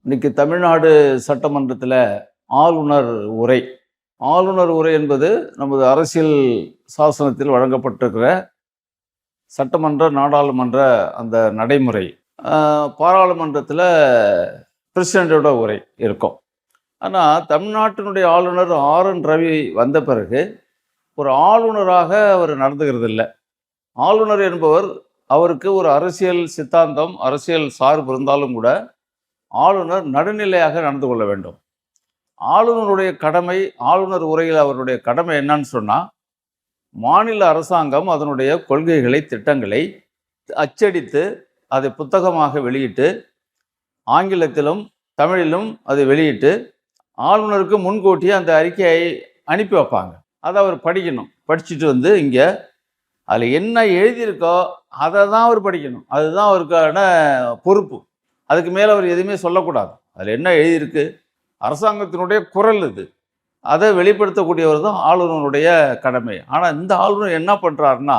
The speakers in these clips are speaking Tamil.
இன்னைக்கு தமிழ்நாடு சட்டமன்றத்தில் ஆளுநர் உரை. ஆளுநர் உரை என்பது நமது அரசியல் சாசனத்தில் வழங்கப்பட்டிருக்கிற சட்டமன்ற நாடாளுமன்ற அந்த நடைமுறை. பாராளுமன்றத்தில் பிரசிடண்டோட உரை இருக்கும். ஆனால் தமிழ்நாட்டினுடைய ஆளுநர் ஆர்.என். ரவி வந்த பிறகு ஒரு ஆளுநராக அவர் நடந்துகிறது இல்லை. ஆளுநர் என்பவர் அவருக்கு ஒரு அரசியல் சித்தாந்தம், அரசியல் சார்பு இருந்தாலும் கூட ஆளுநர் நடுநிலையாக நடந்து கொள்ள வேண்டும். ஆளுநருடைய கடமை, ஆளுநர் உரையில் அவருடைய கடமை என்னன்னு சொன்னால், மாநில அரசாங்கம் அதனுடைய கொள்கைகளை, திட்டங்களை அச்சடித்து அதை புத்தகமாக வெளியிட்டு, ஆங்கிலத்திலும் தமிழிலும் அதை வெளியிட்டு ஆளுநருக்கு முன்கூட்டியே அந்த அறிக்கையை அனுப்பி வைப்பாங்க. அதை அவர் படிக்கணும். படிச்சுட்டு வந்து இங்கே அதில் என்ன எழுதியிருக்கோ அதை தான் அவர் படிக்கணும். அதுதான் அவருக்கான பொறுப்பு. அதுக்கு மேலே அவர் எதுவுமே சொல்லக்கூடாது. அதில் என்ன எழுதியிருக்கு, அரசாங்கத்தினுடைய குரல் இது, அதை வெளிப்படுத்தக்கூடியவர் தான் ஆளுநருடைய கடமை. ஆனால் இந்த ஆளுநர் என்ன பண்ணுறாருன்னா,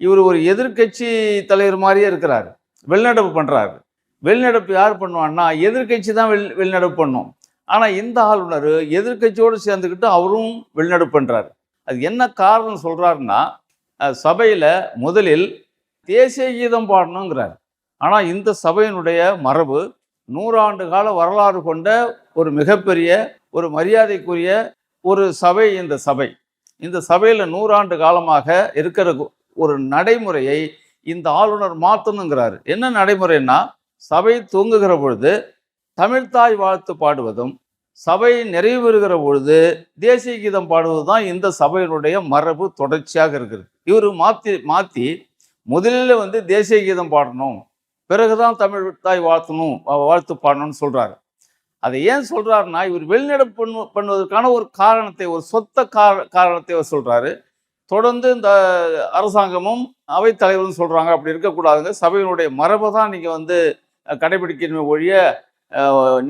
இவர் ஒரு எதிர்கட்சி தலைவர் மாதிரியே இருக்கிறார். வெளிநடப்பு பண்ணுறாரு. வெளிநடப்பு யார் பண்ணுவான்னா, எதிர்கட்சி தான் வெளிநடப்பு பண்ணும். ஆனால் இந்த ஆளுநர் எதிர்கட்சியோடு சேர்ந்துக்கிட்டு அவரும் வெளிநடப்பு பண்ணுறாரு. அது என்ன காரணம் சொல்கிறாருன்னா, சபையில் முதலில் தேசிய கீதம் பாடணுங்கிறார். ஆனால் இந்த சபையினுடைய மரபு 100 ஆண்டு கால வரலாறு கொண்ட ஒரு மிகப்பெரிய ஒரு மரியாதைக்குரிய ஒரு சபை. இந்த சபையில் 100 ஆண்டு காலமாக இருக்கிற ஒரு நடைமுறையை இந்த ஆளுநர் மாற்றணுங்கிறாரு. என்ன நடைமுறைன்னா, சபை தூங்குகிற பொழுது தமிழ்தாய் வாழ்த்து பாடுவதும், சபை நிறைவு பெறுகிற பொழுது தேசிய கீதம் பாடுவது தான் இந்த சபையினுடைய மரபு தொடர்ச்சியாக இருக்குது. இவர் மாற்றி முதலில் தேசிய கீதம் பாடணும், பிறகுதான் தமிழ் தாய் வாழ்த்து பாடணும்னு சொல்றாரு. அதை ஏன் சொல்றாருன்னா, இவர் வெளிநடப்பு பண்ணுவதற்கான ஒரு காரணத்தை, ஒரு சொத்த காரணத்தை அவர் சொல்றாரு. தொடர்ந்து இந்த அரசாங்கமும் அவைத்தலைவரும் சொல்றாங்க, அப்படி இருக்கக்கூடாதுங்க, சபையினுடைய மரபை தான் நீங்க கடைபிடிக்கணுமே ஒழிய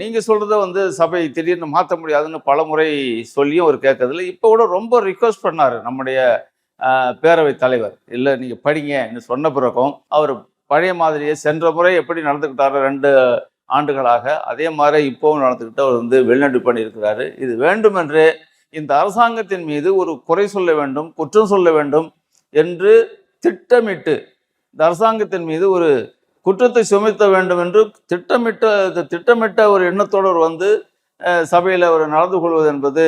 நீங்க சொல்றத சபை திடீர்னு மாற்ற முடியாதுன்னு பல முறை சொல்லியும் அவர் கேட்கறதில்லை. இப்போ கூட ரொம்ப ரிக்வஸ்ட் பண்ணாரு நம்முடைய பேரவைத் தலைவர். இல்லை நீங்க படிங்கன்னு சொன்ன பிறகும் அவர் பழைய மாதிரியே சென்ற முறை எப்படி நடந்துக்கிட்டாரு 2 ஆண்டுகளாக, அதே மாதிரி இப்போவும் நடந்துக்கிட்டு அவர் வெளிநடப்பு பண்ணியிருக்கிறாரு. இது வேண்டுமென்று இந்த அரசாங்கத்தின் மீது ஒரு குறை சொல்ல வேண்டும், குற்றம் சொல்ல வேண்டும் என்று திட்டமிட்டு இந்த அரசாங்கத்தின் மீது ஒரு குற்றத்தை சுமத்த வேண்டும் என்று திட்டமிட்ட ஒரு எண்ணத்தோடு சபையில் அவர் நடந்து கொள்வது என்பது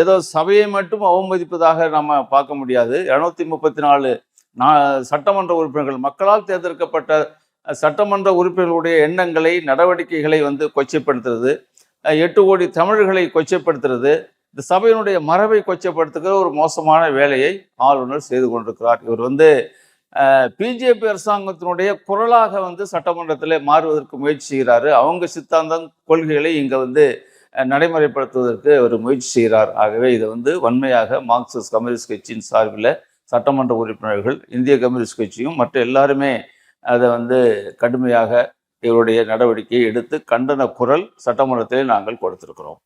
ஏதோ சபையை மட்டும் அவமதிப்பதாக நம்ம பார்க்க முடியாது. 234 சட்டமன்ற உறுப்பினர்கள், மக்களால் தேர்ந்தெடுக்கப்பட்ட சட்டமன்ற உறுப்பினர்களுடைய எண்ணங்களை, நடவடிக்கைகளை கொச்சைப்படுத்துறது, 8 கோடி தமிழர்களை கொச்சைப்படுத்துறது, இந்த சபையினுடைய மரபை கொச்சைப்படுத்துகிற ஒரு மோசமான வேலையை ஆளுநர் செய்து கொண்டிருக்கிறார். இவர் பிஜேபி அரசாங்கத்தினுடைய குரலாக சட்டமன்றத்தில் மாறுவதற்கு முயற்சி செய்கிறாரு. அவங்க சித்தாந்தம், கொள்கைகளை இங்கே நடைமுறைப்படுத்துவதற்கு அவர் முயற்சி செய்கிறார். ஆகவே இதை வன்மையாக மார்க்சிஸ்ட் கம்யூனிஸ்ட் கட்சியின் சார்பில் சட்டமன்ற உறுப்பினர்கள், இந்திய கம்யூனிஸ்ட் கட்சியும் மற்ற எல்லாருமே அதை கடுமையாக இவருடைய நடவடிக்கையை எடுத்து கண்டன குரல் சட்டமன்றத்தில் நாங்கள் கொடுத்திருக்கிறோம்.